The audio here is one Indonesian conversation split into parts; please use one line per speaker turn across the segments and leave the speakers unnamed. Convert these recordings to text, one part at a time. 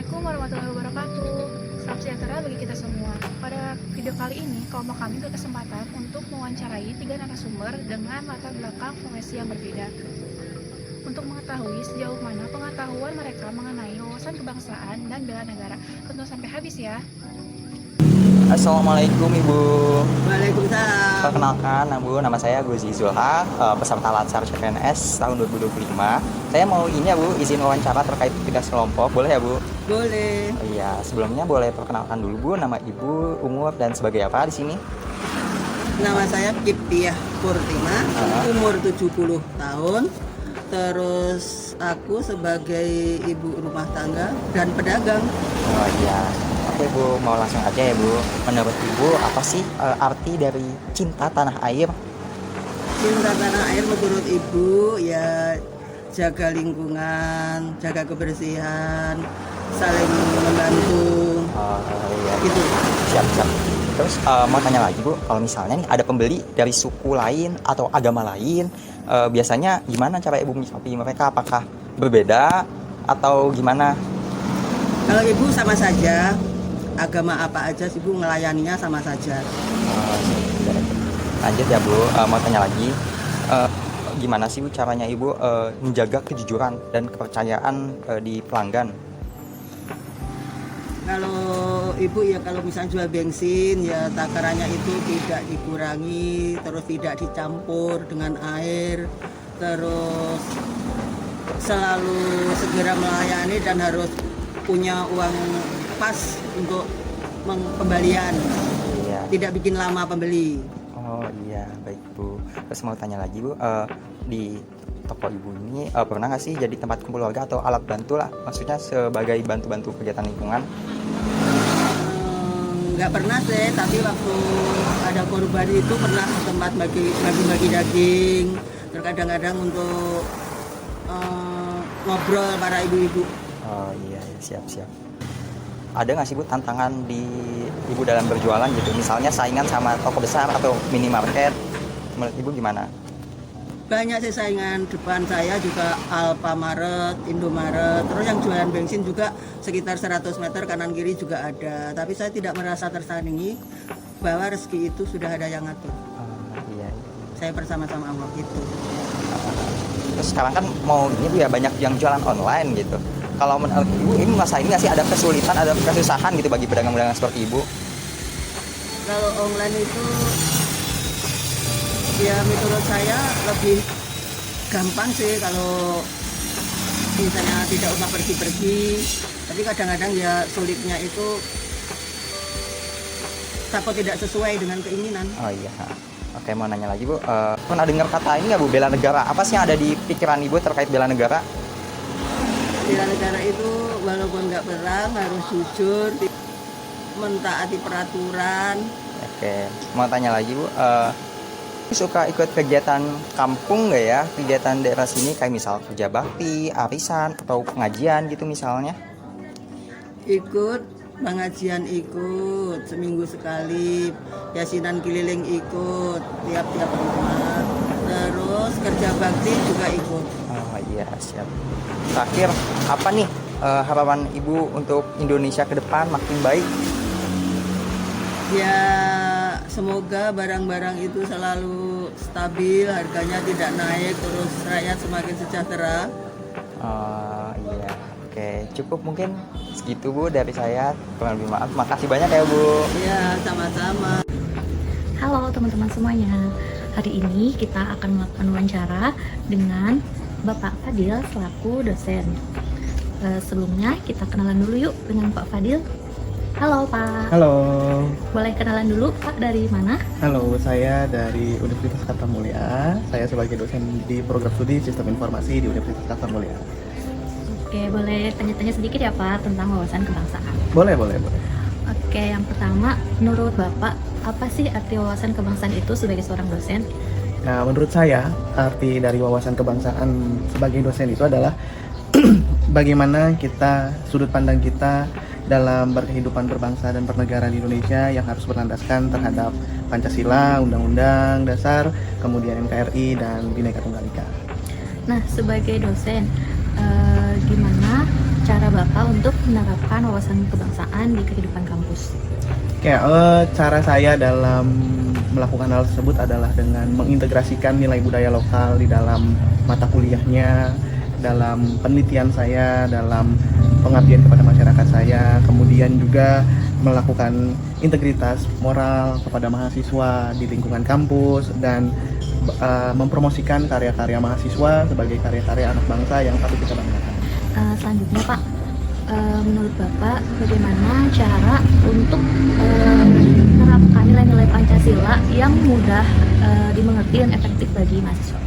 Assalamualaikum warahmatullahi wabarakatuh. Salam sejahtera bagi kita semua. Pada video kali ini, kelompok kami berkesempatan untuk mewawancarai 3 narasumber dengan latar belakang profesi yang berbeda. Untuk mengetahui sejauh mana pengetahuan mereka mengenai wawasan kebangsaan dan bela negara. Tonton sampai habis ya.
Assalamualaikum Ibu.
Waalaikumsalam.
Perkenalkan, nama saya Guzi Zulha, peserta Latsar CPNS tahun 2025. Saya mau ini ya Bu, izin wawancara terkait tugas kelompok, boleh ya Bu?
Boleh.
Oh, iya, sebelumnya boleh perkenalkan dulu Bu, nama Ibu, umur dan sebagai apa di sini?
Nama saya Kiptiah Purtima, umur 70 tahun. Terus aku sebagai ibu rumah tangga dan pedagang.
Oh iya. Oke Bu, mau langsung aja ya Bu. Menurut Ibu apa sih arti dari cinta tanah air?
Cinta tanah air menurut ibu ya jaga lingkungan, jaga kebersihan, saling membantu.
Oh iya.
Gitu.
Siap. Terus mau tanya lagi Bu, kalau misalnya nih ada pembeli dari suku lain atau agama lain, biasanya gimana cara Ibu menyikapi mereka? Apakah berbeda atau gimana?
Kalau ibu sama saja, agama apa aja sih Bu, ngelayaninya sama saja.
Lanjut ya Bu, mau tanya lagi, gimana sih Bu caranya Ibu menjaga kejujuran dan kepercayaan di pelanggan?
Kalau ibu ya kalau misalnya jual bensin ya takarannya itu tidak dikurangi, terus tidak dicampur dengan air, terus selalu segera melayani dan harus punya uang pas untuk pembalian.
Iya.
Tidak bikin lama pembeli.
Oh iya, baik Bu. Terus mau tanya lagi Bu, di toko Ibu ini pernah nggak sih jadi tempat kumpul warga atau alat bantu lah? Maksudnya sebagai bantu-bantu kegiatan lingkungan?
Nggak pernah sih, tapi waktu ada korban itu pernah tempat bagi daging, terus kadang-kadang untuk ngobrol para ibu-ibu.
Oh iya, siap. Ada nggak sih Bu tantangan di Ibu dalam berjualan gitu? Misalnya saingan sama toko besar atau minimarket, menurut Ibu gimana?
Banyak sih saingan, depan saya juga Alfamaret, Indomaret, terus yang jualan bensin juga sekitar 100 meter kanan kiri juga ada. Tapi saya tidak merasa tersandingi bahwa rezeki itu sudah ada yang ngatur.
Iya.
Saya bersama-sama Allah gitu.
Terus sekarang kan mau ini Bu ya, banyak yang jualan online gitu. Kalau menurut Ibu ini masa ini nggak sih ada kesulitan, ada kesusahan gitu bagi pedagang-pedagang seperti Ibu?
Kalau online itu ya menurut saya lebih gampang sih kalau misalnya tidak usah pergi-pergi, tapi kadang-kadang ya sulitnya itu takut tidak sesuai dengan keinginan.
Oh iya. Oke, mau nanya lagi Bu, pernah dengar kata ini nggak Bu, bela negara? Apa sih yang ada di pikiran Ibu terkait bela negara?
Bela negara itu walaupun nggak perang harus jujur, mentaati peraturan.
Oke, mau tanya lagi Bu, suka ikut kegiatan kampung nggak ya, kegiatan daerah sini kayak misal kerja bakti, arisan, atau pengajian gitu misalnya?
Ikut pengajian, ikut seminggu sekali, yasinan keliling ikut tiap-tiap rumah, terus kerja bakti juga ikut.
Oh iya, siap. Terakhir, apa nih harapan Ibu untuk Indonesia ke depan makin baik?
Ya semoga barang-barang itu selalu stabil, harganya tidak naik, terus rakyat semakin sejahtera.
Oh iya, oke, cukup mungkin segitu Bu dari saya. Kurang lebih maaf, makasih banyak ya Bu.
Ya sama-sama.
Halo teman-teman semuanya. Hari ini kita akan melakukan wawancara dengan Bapak Fadil selaku dosen. Sebelumnya kita kenalan dulu yuk dengan Pak Fadil. Halo Pak.
Halo.
Boleh kenalan dulu Pak, dari mana?
Halo, saya dari Universitas Kartamulia. Saya sebagai dosen di program studi Sistem Informasi di Universitas Kartamulia.
Oke, boleh tanya-tanya sedikit ya Pak tentang wawasan kebangsaan.
Boleh.
Oke, yang pertama, menurut Bapak, apa sih arti wawasan kebangsaan itu sebagai seorang dosen?
Nah, menurut saya, arti dari wawasan kebangsaan sebagai dosen itu adalah bagaimana sudut pandang kita dalam berkehidupan berbangsa dan bernegara di Indonesia yang harus berlandaskan terhadap Pancasila, Undang-Undang Dasar, kemudian NKRI, dan Bhinneka Tunggal Ika.
Nah, sebagai dosen, gimana
cara Bapak untuk menerapkan wawasan kebangsaan di kehidupan kampus?
Oke, cara saya dalam melakukan hal tersebut adalah dengan mengintegrasikan nilai budaya lokal di dalam mata kuliahnya, dalam penelitian saya, dalam pengabdian kepada masyarakat saya, kemudian juga melakukan integritas moral kepada mahasiswa di lingkungan kampus, dan mempromosikan karya-karya mahasiswa sebagai karya-karya anak bangsa yang patut kita banggakan.
Selanjutnya Pak, menurut Bapak bagaimana cara untuk menerapkan nilai-nilai Pancasila yang mudah dimengerti dan efektif bagi mahasiswa?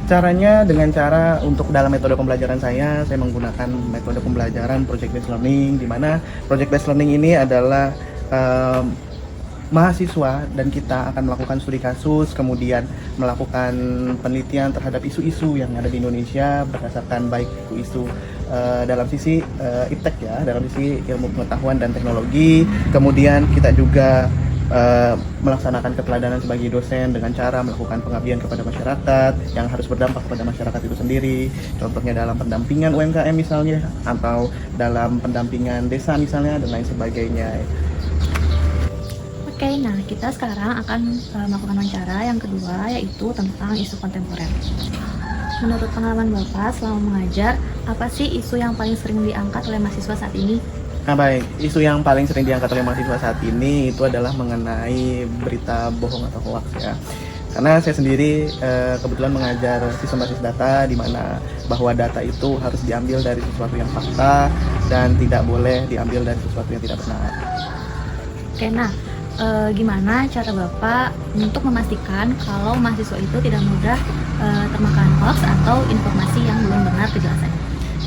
Caranya dengan cara untuk dalam metode pembelajaran saya menggunakan metode pembelajaran project based learning, di mana project based learning ini adalah mahasiswa dan kita akan melakukan studi kasus, kemudian melakukan penelitian terhadap isu-isu yang ada di Indonesia berdasarkan baik isu dalam sisi iptek ya, dalam sisi ilmu pengetahuan dan teknologi. Kemudian kita juga melaksanakan keteladanan sebagai dosen dengan cara melakukan pengabdian kepada masyarakat yang harus berdampak kepada masyarakat itu sendiri. Contohnya dalam pendampingan UMKM misalnya, atau dalam pendampingan desa misalnya, dan lain sebagainya.
Oke, nah kita sekarang akan melakukan wawancara yang kedua, yaitu tentang isu kontemporer. Menurut pengalaman Bapak selama mengajar, apa sih isu yang paling sering diangkat oleh mahasiswa saat ini?
Nah baik, isu yang paling sering diangkat oleh mahasiswa saat ini itu adalah mengenai berita bohong atau hoax ya. Karena saya sendiri kebetulan mengajar sistem basis data, di mana bahwa data itu harus diambil dari sesuatu yang fakta dan tidak boleh diambil dari sesuatu yang tidak benar.
Oke, nah gimana cara Bapak untuk memastikan kalau mahasiswa itu tidak mudah termakan hoax atau informasi yang belum benar kejelasannya?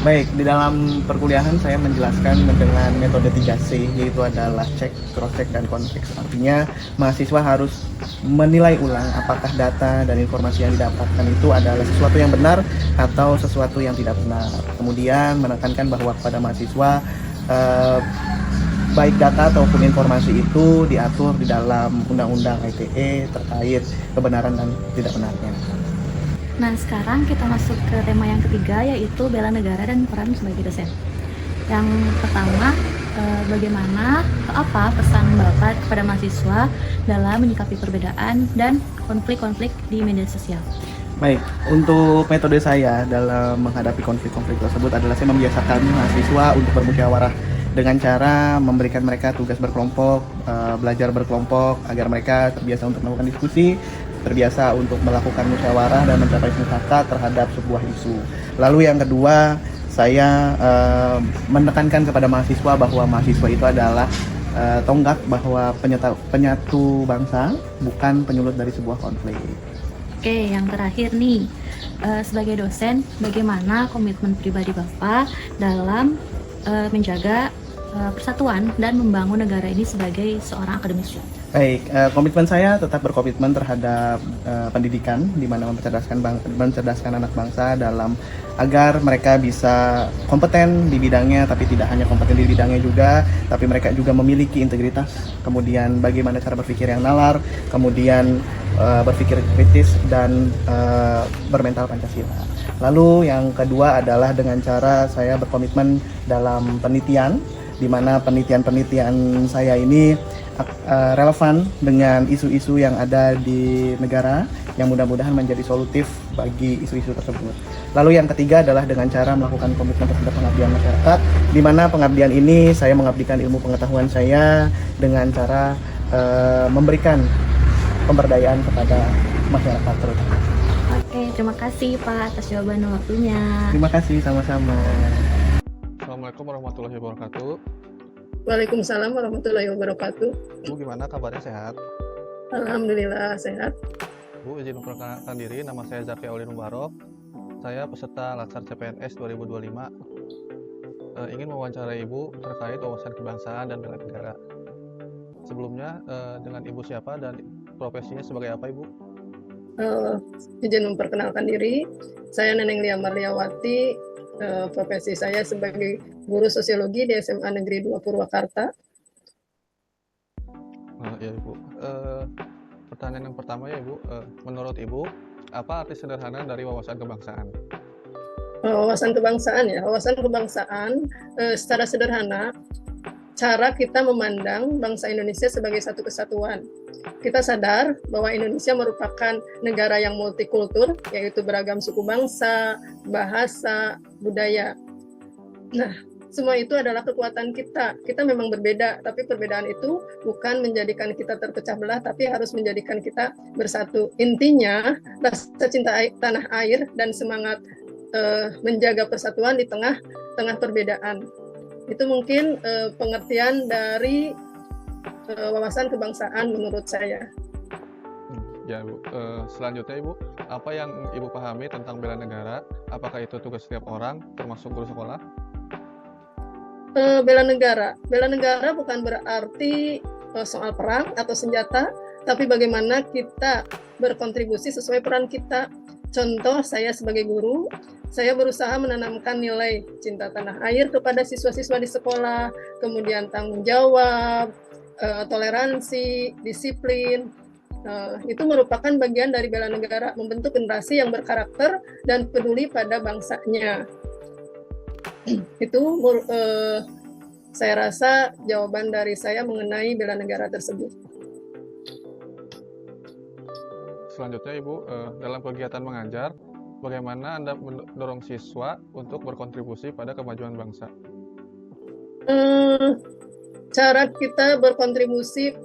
Baik, di dalam perkuliahan saya menjelaskan dengan metode 3C, yaitu adalah cek, cross-check, dan konteks. Artinya mahasiswa harus menilai ulang apakah data dan informasi yang didapatkan itu adalah sesuatu yang benar atau sesuatu yang tidak benar. Kemudian menekankan bahwa kepada mahasiswa baik data ataupun informasi itu diatur di dalam Undang-Undang ITE terkait kebenaran dan tidak benarnya.
Nah, sekarang kita masuk ke tema yang ketiga, yaitu bela negara dan peran sebagai dosen. Yang pertama, bagaimana apa pesan Bapak kepada mahasiswa dalam menyikapi perbedaan dan konflik-konflik di media sosial?
Baik, untuk metode saya dalam menghadapi konflik-konflik tersebut adalah saya membiasakan mahasiswa untuk bermusyawarah dengan cara memberikan mereka tugas berkelompok, belajar berkelompok agar mereka terbiasa untuk melakukan diskusi, terbiasa untuk melakukan musyawarah dan mencapai mufakat terhadap sebuah isu. Lalu yang kedua, saya menekankan kepada mahasiswa bahwa mahasiswa itu adalah tonggak bahwa penyatu bangsa, bukan penyulut dari sebuah konflik.
Oke, yang terakhir nih, sebagai dosen, bagaimana komitmen pribadi Bapak dalam menjaga persatuan dan membangun negara ini sebagai seorang akademisi?
Baik, komitmen saya tetap berkomitmen terhadap pendidikan, di mana mencerdaskan anak bangsa dalam agar mereka bisa kompeten di bidangnya, tapi tidak hanya kompeten di bidangnya juga, tapi mereka juga memiliki integritas, kemudian bagaimana cara berpikir yang nalar, kemudian berpikir kritis dan bermental Pancasila. Lalu yang kedua adalah dengan cara saya berkomitmen dalam penelitian, di mana penelitian saya ini relevan dengan isu-isu yang ada di negara yang mudah-mudahan menjadi solutif bagi isu-isu tersebut. Lalu yang ketiga adalah dengan cara melakukan komitmen terhadap pengabdian masyarakat, di mana pengabdian ini saya mengabdikan ilmu pengetahuan saya dengan cara memberikan pemberdayaan kepada masyarakat terutama.
Oke, terima kasih Pak atas jawaban dan waktunya.
Terima kasih, sama-sama.
Assalamualaikum warahmatullahi wabarakatuh.
Waalaikumsalam warahmatullahi wabarakatuh.
Bu, gimana kabarnya, sehat?
Alhamdulillah sehat.
Bu, izin memperkenalkan diri, nama saya Zaki Aulin Mubarok. Saya peserta Latsar CPNS 2025. Ingin mewawancarai Ibu terkait wawasan kebangsaan dan bela negara. Sebelumnya, dengan Ibu siapa dan profesinya sebagai apa, Ibu?
Izin memperkenalkan diri, saya Neneng Lia Marliawati. Profesi saya sebagai guru sosiologi di SMA Negeri 2 Purwakarta.
Ya, Ibu. Pertanyaan yang pertama ya, Ibu. Menurut Ibu, apa arti sederhana dari wawasan kebangsaan?
Wawasan kebangsaan ya, wawasan kebangsaan secara sederhana, cara kita memandang bangsa Indonesia sebagai satu kesatuan. Kita sadar bahwa Indonesia merupakan negara yang multikultur, yaitu beragam suku bangsa, bahasa, budaya. Nah, semua itu adalah kekuatan kita. Kita memang berbeda, tapi perbedaan itu bukan menjadikan kita terpecah belah, tapi harus menjadikan kita bersatu. Intinya, rasa cinta tanah air dan semangat menjaga persatuan di tengah perbedaan. Itu mungkin pengertian dari wawasan kebangsaan menurut saya.
Ya Bu, selanjutnya Ibu, apa yang Ibu pahami tentang bela negara? Apakah itu tugas setiap orang, termasuk guru sekolah?
Bela negara bukan berarti soal perang atau senjata, tapi bagaimana kita berkontribusi sesuai peran kita. Contoh, saya sebagai guru, saya berusaha menanamkan nilai cinta tanah air kepada siswa-siswa di sekolah, kemudian tanggung jawab, toleransi, disiplin. Itu merupakan bagian dari bela negara, membentuk generasi yang berkarakter dan peduli pada bangsanya. Itu saya rasa jawaban dari saya mengenai bela negara tersebut.
Selanjutnya Ibu, dalam kegiatan mengajar, bagaimana Anda mendorong siswa untuk berkontribusi pada kemajuan bangsa?
Cara kita berkontribusi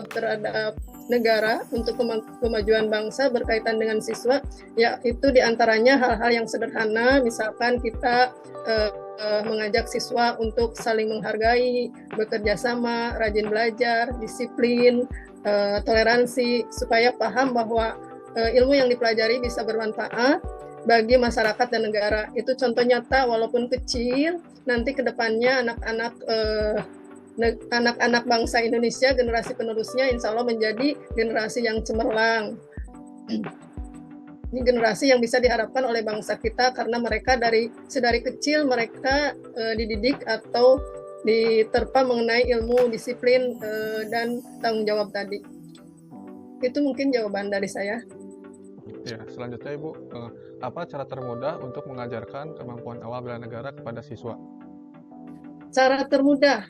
terhadap negara untuk kemajuan bangsa berkaitan dengan siswa, yaitu diantaranya hal-hal yang sederhana, misalkan kita mengajak siswa untuk saling menghargai, bekerja sama, rajin belajar, disiplin, toleransi, supaya paham bahwa ilmu yang dipelajari bisa bermanfaat bagi masyarakat dan negara. Itu contoh nyata, walaupun kecil, nanti ke depannya anak-anak bangsa Indonesia, generasi penerusnya insya Allah menjadi generasi yang cemerlang. Ini generasi yang bisa diharapkan oleh bangsa kita, karena mereka sedari kecil mereka dididik atau diterpa mengenai ilmu, disiplin, dan tanggung jawab tadi. Itu mungkin jawaban dari saya.
Ya, selanjutnya Ibu, apa cara termudah untuk mengajarkan kemampuan awal bela negara kepada siswa?
Cara termudah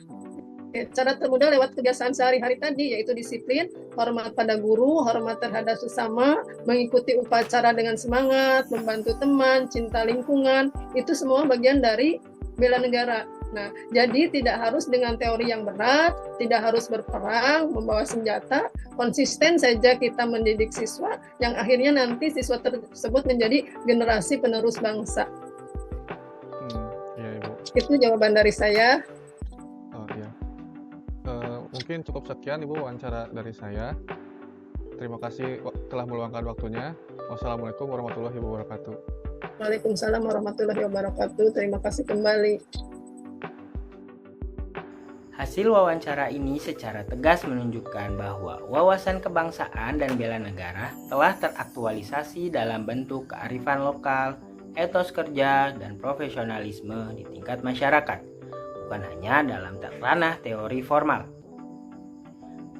lewat kebiasaan sehari-hari tadi, yaitu disiplin, hormat pada guru, hormat terhadap sesama, mengikuti upacara dengan semangat, membantu teman, cinta lingkungan. Itu semua bagian dari bela negara. Nah, jadi tidak harus dengan teori yang berat, tidak harus berperang, membawa senjata, konsisten saja kita mendidik siswa, yang akhirnya nanti siswa tersebut menjadi generasi penerus bangsa.
Ya, Ibu.
Itu jawaban dari saya.
Oh, ya. Mungkin cukup sekian Ibu wawancara dari saya. Terima kasih telah meluangkan waktunya. Wassalamualaikum warahmatullahi wabarakatuh.
Waalaikumsalam warahmatullahi wabarakatuh. Terima kasih kembali.
Hasil wawancara ini secara tegas menunjukkan bahwa wawasan kebangsaan dan bela negara telah teraktualisasi dalam bentuk kearifan lokal, etos kerja, dan profesionalisme di tingkat masyarakat, bukan hanya dalam ranah teori formal.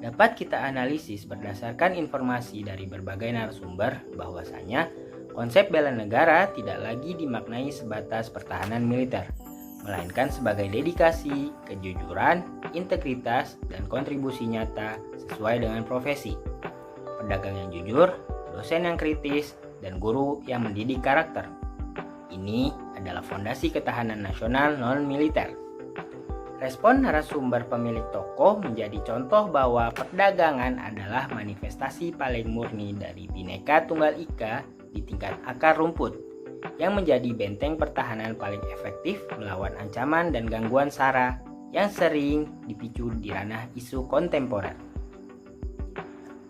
Dapat kita analisis berdasarkan informasi dari berbagai narasumber bahwasanya konsep bela negara tidak lagi dimaknai sebatas pertahanan militer, melainkan sebagai dedikasi, kejujuran, integritas, dan kontribusi nyata sesuai dengan profesi. Pedagang yang jujur, dosen yang kritis, dan guru yang mendidik karakter. Ini adalah fondasi ketahanan nasional non-militer. Respon narasumber pemilik toko menjadi contoh bahwa perdagangan adalah manifestasi paling murni dari Bhinneka Tunggal Ika di tingkat akar rumput, yang menjadi benteng pertahanan paling efektif melawan ancaman dan gangguan SARA yang sering dipicu di ranah isu kontemporer.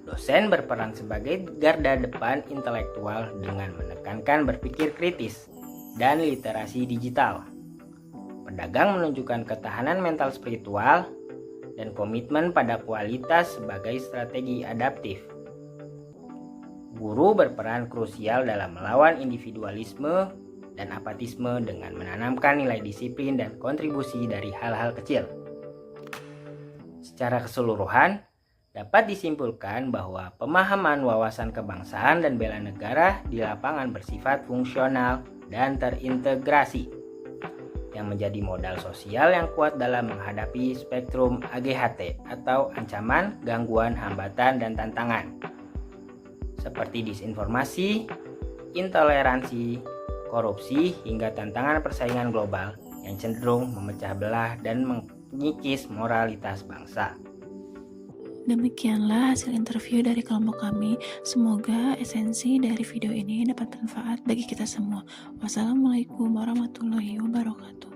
Dosen berperan sebagai garda depan intelektual dengan menekankan berpikir kritis dan literasi digital. Pedagang menunjukkan ketahanan mental spiritual dan komitmen pada kualitas sebagai strategi adaptif. Guru berperan krusial dalam melawan individualisme dan apatisme dengan menanamkan nilai disiplin dan kontribusi dari hal-hal kecil. Secara keseluruhan, dapat disimpulkan bahwa pemahaman wawasan kebangsaan dan bela negara di lapangan bersifat fungsional, dan terintegrasi, yang menjadi modal sosial yang kuat dalam menghadapi spektrum AGHT atau ancaman, gangguan, hambatan, dan tantangan, seperti disinformasi, intoleransi, korupsi, hingga tantangan persaingan global yang cenderung memecah belah dan mengikis moralitas bangsa.
Demikianlah hasil interview dari kelompok kami. Semoga esensi dari video ini dapat bermanfaat bagi kita semua. Wassalamualaikum warahmatullahi wabarakatuh.